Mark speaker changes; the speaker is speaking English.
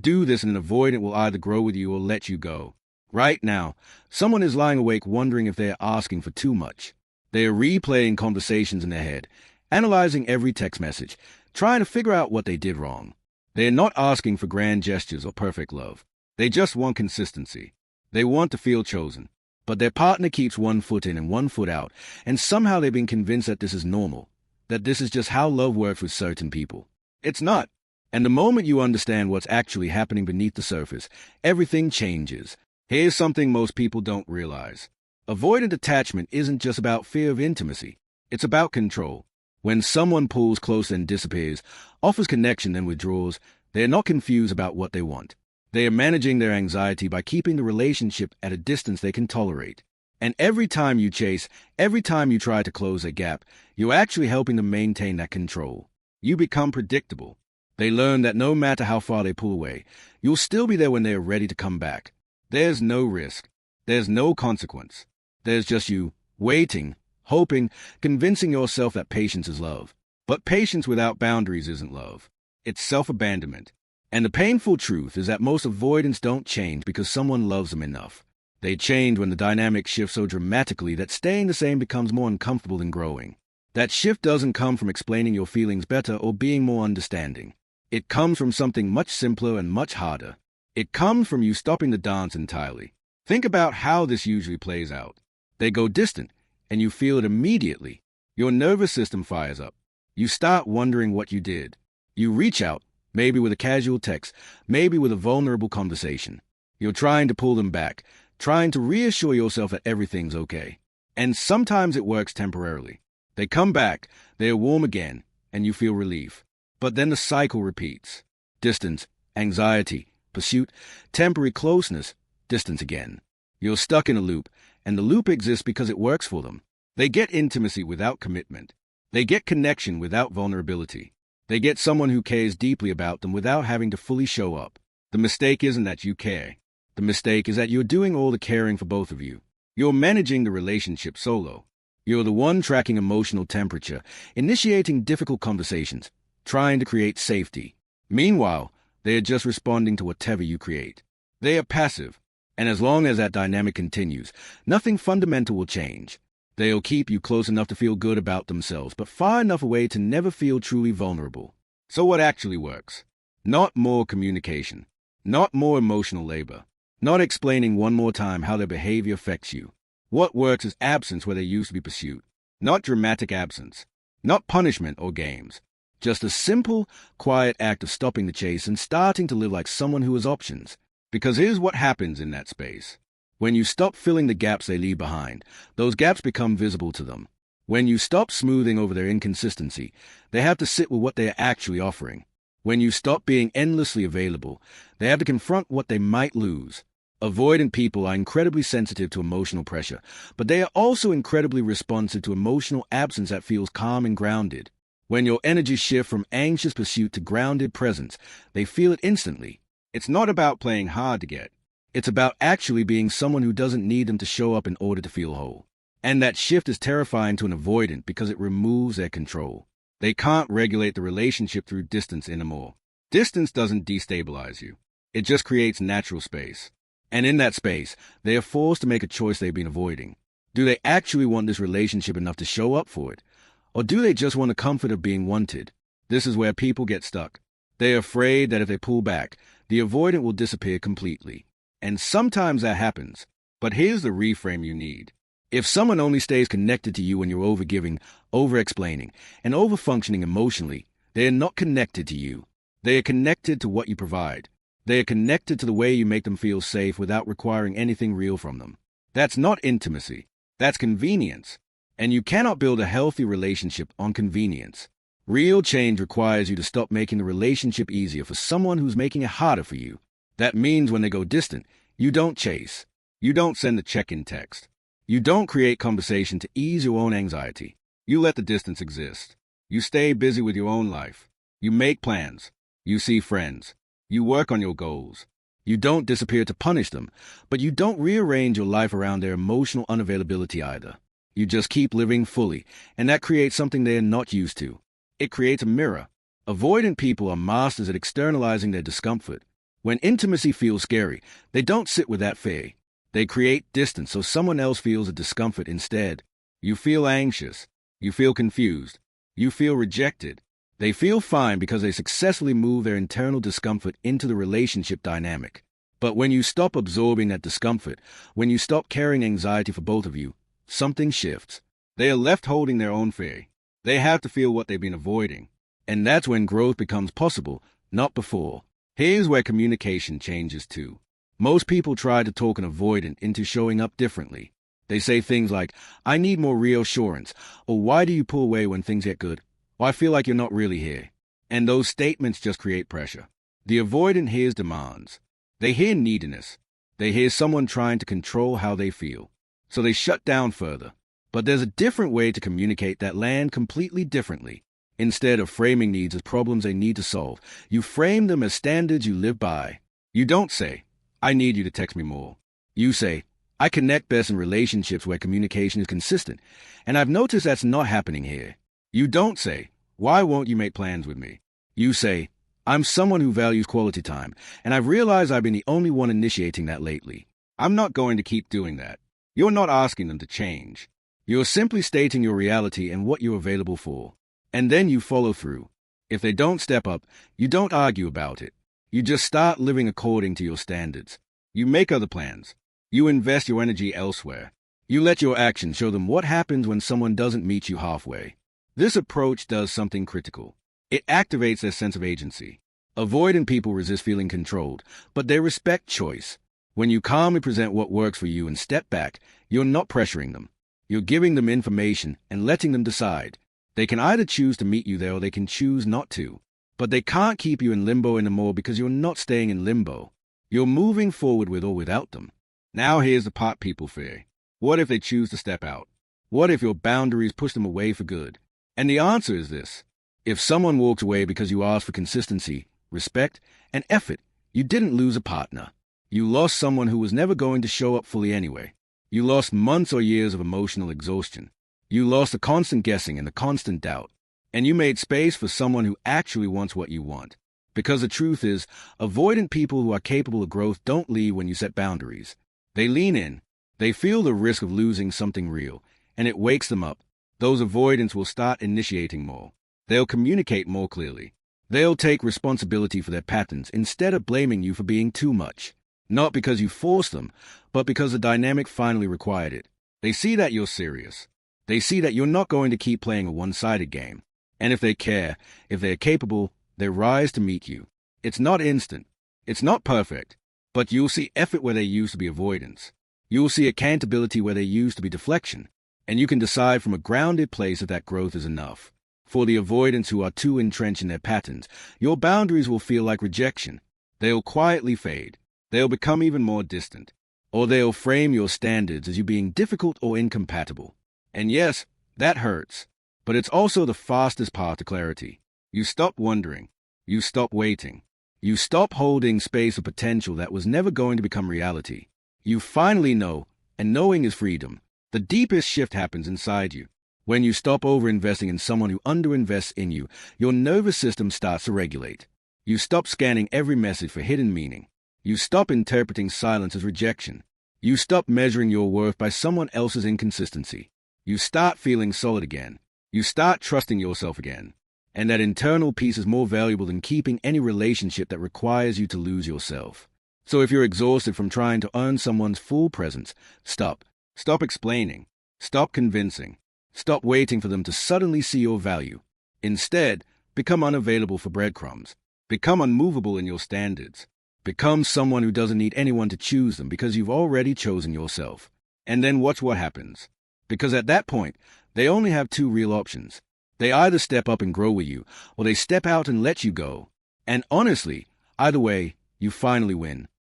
Speaker 1: Do this and an avoidant will either grow with you or let you go. Right now, someone is lying awake wondering if they are asking for too much. They are replaying conversations in their head, analyzing every text message, trying to figure out what they did wrong. They are not asking for grand gestures or perfect love. They just want consistency. They want to feel chosen. But their partner keeps one foot in and one foot out, and somehow they've been convinced that this is normal, that this is just how love works with certain people. It's not. And the moment you understand what's actually happening beneath the surface, everything changes. Here's something most people don't realize. Avoidant attachment isn't just about fear of intimacy. It's about control. When someone pulls close and disappears, offers connection then withdraws, they are not confused about what they want. They are managing their anxiety by keeping the relationship at a distance they can tolerate. And every time you chase, every time you try to close a gap, you're actually helping them maintain that control. You become predictable. They learn that no matter how far they pull away, you'll still be there when they are ready to come back. There's no risk. There's no consequence. There's just you, waiting, hoping, convincing yourself that patience is love. But patience without boundaries isn't love. It's self-abandonment. And the painful truth is that most avoidants don't change because someone loves them enough. They change when the dynamic shifts so dramatically that staying the same becomes more uncomfortable than growing. That shift doesn't come from explaining your feelings better or being more understanding. It comes from something much simpler and much harder. It comes from you stopping the dance entirely. Think about how this usually plays out. They go distant, and you feel it immediately. Your nervous system fires up. You start wondering what you did. You reach out, maybe with a casual text, maybe with a vulnerable conversation. You're trying to pull them back, trying to reassure yourself that everything's okay. And sometimes it works temporarily. They come back, they are warm again, and you feel relief. But then the cycle repeats. Distance, anxiety, pursuit, temporary closeness, distance again. You're stuck in a loop, and the loop exists because it works for them. They get intimacy without commitment. They get connection without vulnerability. They get someone who cares deeply about them without having to fully show up. The mistake isn't that you care. The mistake is that you're doing all the caring for both of you. You're managing the relationship solo. You're the one tracking emotional temperature, initiating difficult conversations, trying to create safety. Meanwhile, they are just responding to whatever you create. They are passive, and as long as that dynamic continues, nothing fundamental will change. They'll keep you close enough to feel good about themselves, but far enough away to never feel truly vulnerable. So what actually works? Not more communication. Not more emotional labor. Not explaining one more time how their behavior affects you. What works is absence where there used to be pursuit. Not dramatic absence. Not punishment or games. Just a simple, quiet act of stopping the chase and starting to live like someone who has options. Because here's what happens in that space. When you stop filling the gaps they leave behind, those gaps become visible to them. When you stop smoothing over their inconsistency, they have to sit with what they are actually offering. When you stop being endlessly available, they have to confront what they might lose. Avoidant people are incredibly sensitive to emotional pressure, but they are also incredibly responsive to emotional absence that feels calm and grounded. When your energy shifts from anxious pursuit to grounded presence, they feel it instantly. It's not about playing hard to get. It's about actually being someone who doesn't need them to show up in order to feel whole. And that shift is terrifying to an avoidant because it removes their control. They can't regulate the relationship through distance anymore. Distance doesn't destabilize you. It just creates natural space. And in that space, they are forced to make a choice they've been avoiding. Do they actually want this relationship enough to show up for it? Or do they just want the comfort of being wanted? This is where people get stuck. They are afraid that if they pull back, the avoidant will disappear completely. And sometimes that happens. But here's the reframe you need. If someone only stays connected to you when you're overgiving, over-explaining, and over-functioning emotionally, they are not connected to you. They are connected to what you provide. They are connected to the way you make them feel safe without requiring anything real from them. That's not intimacy. That's convenience. And you cannot build a healthy relationship on convenience. Real change requires you to stop making the relationship easier for someone who's making it harder for you. That means when they go distant, you don't chase. You don't send a check-in text. You don't create conversation to ease your own anxiety. You let the distance exist. You stay busy with your own life. You make plans. You see friends. You work on your goals. You don't disappear to punish them, but you don't rearrange your life around their emotional unavailability either. You just keep living fully, and that creates something they are not used to. It creates a mirror. Avoidant people are masters at externalizing their discomfort. When intimacy feels scary, they don't sit with that fear. They create distance so someone else feels a discomfort instead. You feel anxious. You feel confused. You feel rejected. They feel fine because they successfully move their internal discomfort into the relationship dynamic. But when you stop absorbing that discomfort, when you stop carrying anxiety for both of you, something shifts. They are left holding their own fear. They have to feel what they've been avoiding. And that's when growth becomes possible, not before. Here's where communication changes too. Most people try to talk an avoidant into showing up differently. They say things like, "I need more reassurance," or "Why do you pull away when things get good?" Or "I feel like you're not really here." And those statements just create pressure. The avoidant hears demands. They hear neediness. They hear someone trying to control how they feel. So they shut down further. But there's a different way to communicate that land completely differently. Instead of framing needs as problems they need to solve, you frame them as standards you live by. You don't say, "I need you to text me more." You say, "I connect best in relationships where communication is consistent, and I've noticed that's not happening here." You don't say, "Why won't you make plans with me?" You say, "I'm someone who values quality time, and I've realized I've been the only one initiating that lately. I'm not going to keep doing that." You're not asking them to change. You're simply stating your reality and what you're available for. And then you follow through. If they don't step up, you don't argue about it. You just start living according to your standards. You make other plans. You invest your energy elsewhere. You let your actions show them what happens when someone doesn't meet you halfway. This approach does something critical. It activates their sense of agency. Avoidant people resist feeling controlled, but they respect choice. When you calmly present what works for you and step back, you're not pressuring them. You're giving them information and letting them decide. They can either choose to meet you there or they can choose not to. But they can't keep you in limbo anymore because you're not staying in limbo. You're moving forward with or without them. Now here's the part people fear. What if they choose to step out? What if your boundaries push them away for good? And the answer is this. If someone walks away because you asked for consistency, respect, and effort, you didn't lose a partner. You lost someone who was never going to show up fully anyway. You lost months or years of emotional exhaustion. You lost the constant guessing and the constant doubt. And you made space for someone who actually wants what you want. Because the truth is, avoidant people who are capable of growth don't leave when you set boundaries. They lean in. They feel the risk of losing something real, and it wakes them up. Those avoidants will start initiating more. They'll communicate more clearly. They'll take responsibility for their patterns instead of blaming you for being too much. Not because you forced them, but because the dynamic finally required it. They see that you're serious. They see that you're not going to keep playing a one-sided game. And if they care, if they're capable, they rise to meet you. It's not instant. It's not perfect. But you'll see effort where there used to be avoidance. You'll see accountability where there used to be deflection. And you can decide from a grounded place if that growth is enough. For the avoidants who are too entrenched in their patterns, your boundaries will feel like rejection. They'll quietly fade. They'll become even more distant. Or they'll frame your standards as you being difficult or incompatible. And yes, that hurts. But it's also the fastest path to clarity. You stop wondering. You stop waiting. You stop holding space of potential that was never going to become reality. You finally know, and knowing is freedom. The deepest shift happens inside you. When you stop overinvesting in someone who underinvests in you, your nervous system starts to regulate. You stop scanning every message for hidden meaning. You stop interpreting silence as rejection. You stop measuring your worth by someone else's inconsistency. You start feeling solid again. You start trusting yourself again. And that internal peace is more valuable than keeping any relationship that requires you to lose yourself. So if you're exhausted from trying to earn someone's full presence, stop. Stop explaining. Stop convincing. Stop waiting for them to suddenly see your value. Instead, become unavailable for breadcrumbs. Become unmovable in your standards. Become someone who doesn't need anyone to choose them because you've already chosen yourself. And then watch what happens. Because at that point, they only have two real options. They either step up and grow with you, or they step out and let you go. And honestly, either way, you finally win.